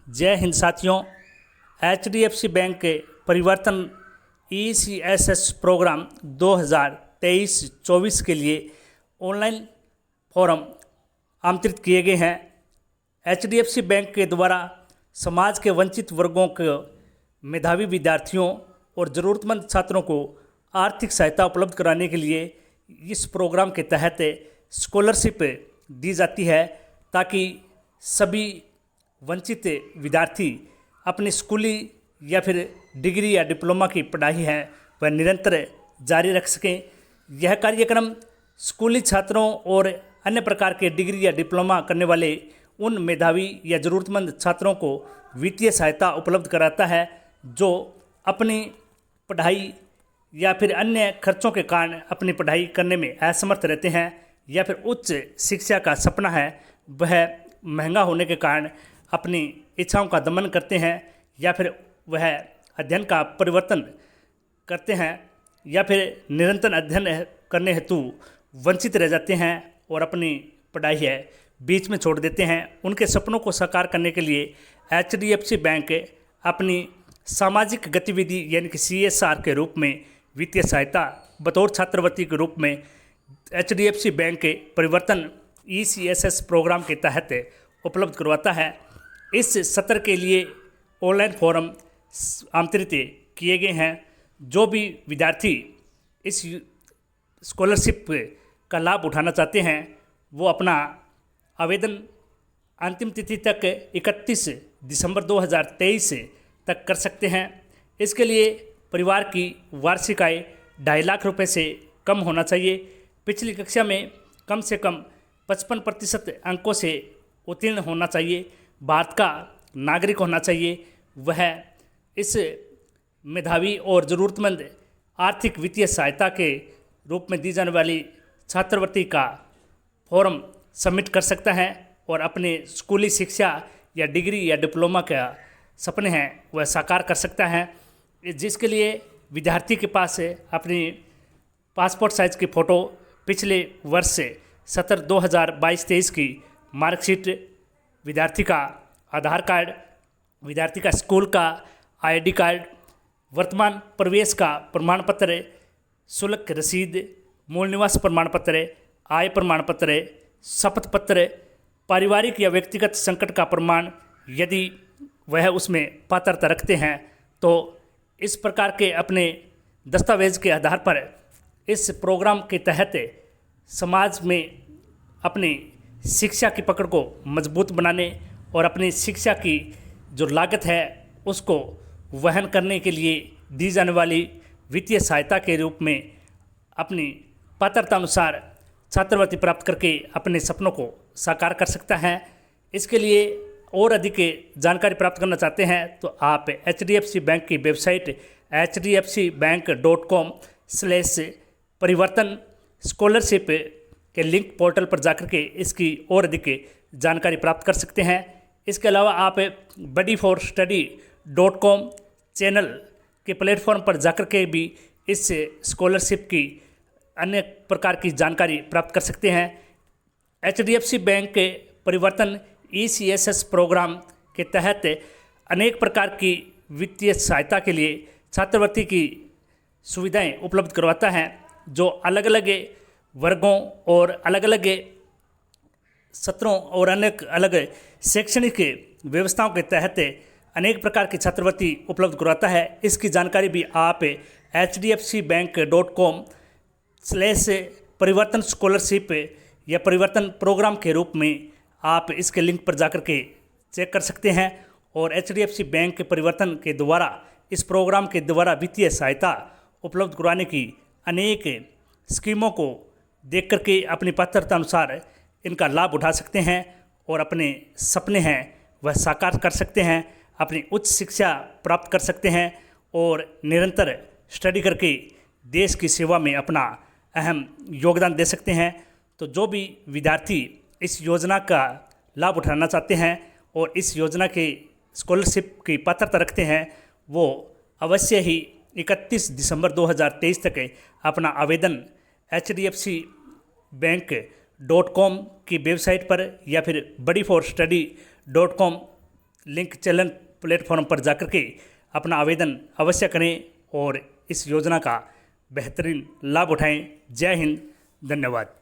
जय हिंद साथियों। HDFC bank के परिवर्तन ECSS प्रोग्राम 2023-24 के लिए ऑनलाइन फॉर्म आमंत्रित किए गए हैं। HDFC बैंक के द्वारा समाज के वंचित वर्गों के मेधावी विद्यार्थियों और ज़रूरतमंद छात्रों को आर्थिक सहायता उपलब्ध कराने के लिए इस प्रोग्राम के तहत स्कॉलरशिप दी जाती है, ताकि सभी वंचित विद्यार्थी अपनी स्कूली या फिर डिग्री या डिप्लोमा की पढ़ाई है वह निरंतर जारी रख सकें। यह कार्यक्रम स्कूली छात्रों और अन्य प्रकार के डिग्री या डिप्लोमा करने वाले उन मेधावी या ज़रूरतमंद छात्रों को वित्तीय सहायता उपलब्ध कराता है जो अपनी पढ़ाई या फिर अन्य खर्चों के कारण अपनी पढ़ाई करने में असमर्थ रहते हैं, या फिर उच्च शिक्षा का सपना है वह महंगा होने के कारण अपनी इच्छाओं का दमन करते हैं, या फिर वह अध्ययन का परिवर्तन करते हैं, या फिर निरंतर अध्ययन करने हेतु वंचित रह जाते हैं और अपनी पढ़ाई है बीच में छोड़ देते हैं। उनके सपनों को साकार करने के लिए HDFC बैंक अपनी सामाजिक गतिविधि यानी कि CSR के रूप में वित्तीय सहायता बतौर छात्रवृत्ति के रूप में HDFC बैंक के परिवर्तन ECSS प्रोग्राम के तहत उपलब्ध करवाता है। इस सत्र के लिए ऑनलाइन फॉर्म आमंत्रित किए गए हैं। जो भी विद्यार्थी इस स्कॉलरशिप का लाभ उठाना चाहते हैं वो अपना आवेदन अंतिम तिथि तक 31 दिसंबर 2023 तक कर सकते हैं। इसके लिए परिवार की वार्षिक आय 2.5 लाख रुपए से कम होना चाहिए। पिछली कक्षा में कम से कम 55% अंकों से उत्तीर्ण होना चाहिए। भारत का नागरिक होना चाहिए। वह इस मेधावी और ज़रूरतमंद आर्थिक वित्तीय सहायता के रूप में दी जाने वाली छात्रवृत्ति का फॉर्म सबमिट कर सकता है और अपने स्कूली शिक्षा या डिग्री या डिप्लोमा का सपने हैं वह साकार कर सकता है। जिसके लिए विद्यार्थी के पास अपनी पासपोर्ट साइज़ की फ़ोटो, पिछले वर्ष से सत्र 2022-23 की मार्कशीट, विद्यार्थी का आधार कार्ड, विद्यार्थी का स्कूल का ID कार्ड, वर्तमान प्रवेश का प्रमाण पत्र, शुल्क रसीद, मूल निवास प्रमाण पत्र, आय प्रमाण पत्र, शपथ पत्र, पारिवारिक या व्यक्तिगत संकट का प्रमाण यदि वह उसमें पात्रता रखते हैं तो इस प्रकार के अपने दस्तावेज के आधार पर इस प्रोग्राम के तहत समाज में अपनी शिक्षा की पकड़ को मजबूत बनाने और अपनी शिक्षा की जो लागत है उसको वहन करने के लिए दी जाने वाली वित्तीय सहायता के रूप में अपनी पात्रता अनुसार छात्रवृत्ति प्राप्त करके अपने सपनों को साकार कर सकता है। इसके लिए और अधिक जानकारी प्राप्त करना चाहते हैं तो आप HDFC बैंक की वेबसाइट hdfcbank.com/परिवर्तन स्कॉलरशिप के लिंक पोर्टल पर जाकर के इसकी और अधिक जानकारी प्राप्त कर सकते हैं। इसके अलावा आप buddyforstudy.com चैनल के प्लेटफॉर्म पर जाकर के भी इस स्कॉलरशिप की अन्य प्रकार की जानकारी प्राप्त कर सकते हैं। HDFC बैंक के परिवर्तन ECSS प्रोग्राम के तहत अनेक प्रकार की वित्तीय सहायता के लिए छात्रवृत्ति की सुविधाएं उपलब्ध करवाता है, जो अलग अलग वर्गों और अलग अलग सत्रों और अनेक अलग शैक्षणिक व्यवस्थाओं के तहत अनेक प्रकार की छात्रवृत्ति उपलब्ध करवाता है। इसकी जानकारी भी आप hdfcbank.com/परिवर्तन स्कॉलरशिप या परिवर्तन प्रोग्राम के रूप में आप इसके लिंक पर जाकर के चेक कर सकते हैं। और HDFC बैंक के परिवर्तन के द्वारा इस प्रोग्राम के द्वारा वित्तीय सहायता उपलब्ध करवाने की अनेक स्कीमों को देख करके अपनी पात्रता अनुसार इनका लाभ उठा सकते हैं और अपने सपने हैं वह साकार कर सकते हैं, अपनी उच्च शिक्षा प्राप्त कर सकते हैं और निरंतर स्टडी करके देश की सेवा में अपना अहम योगदान दे सकते हैं। तो जो भी विद्यार्थी इस योजना का लाभ उठाना चाहते हैं और इस योजना के स्कॉलरशिप की पात्रता रखते हैं वो अवश्य ही 31 दिसंबर 2023 तक अपना आवेदन hdfcbank.com की वेबसाइट पर या फिर buddyforstudy.com लिंक चलन प्लेटफॉर्म पर जाकर के अपना आवेदन अवश्य करें और इस योजना का बेहतरीन लाभ उठाएं। जय हिंद, धन्यवाद।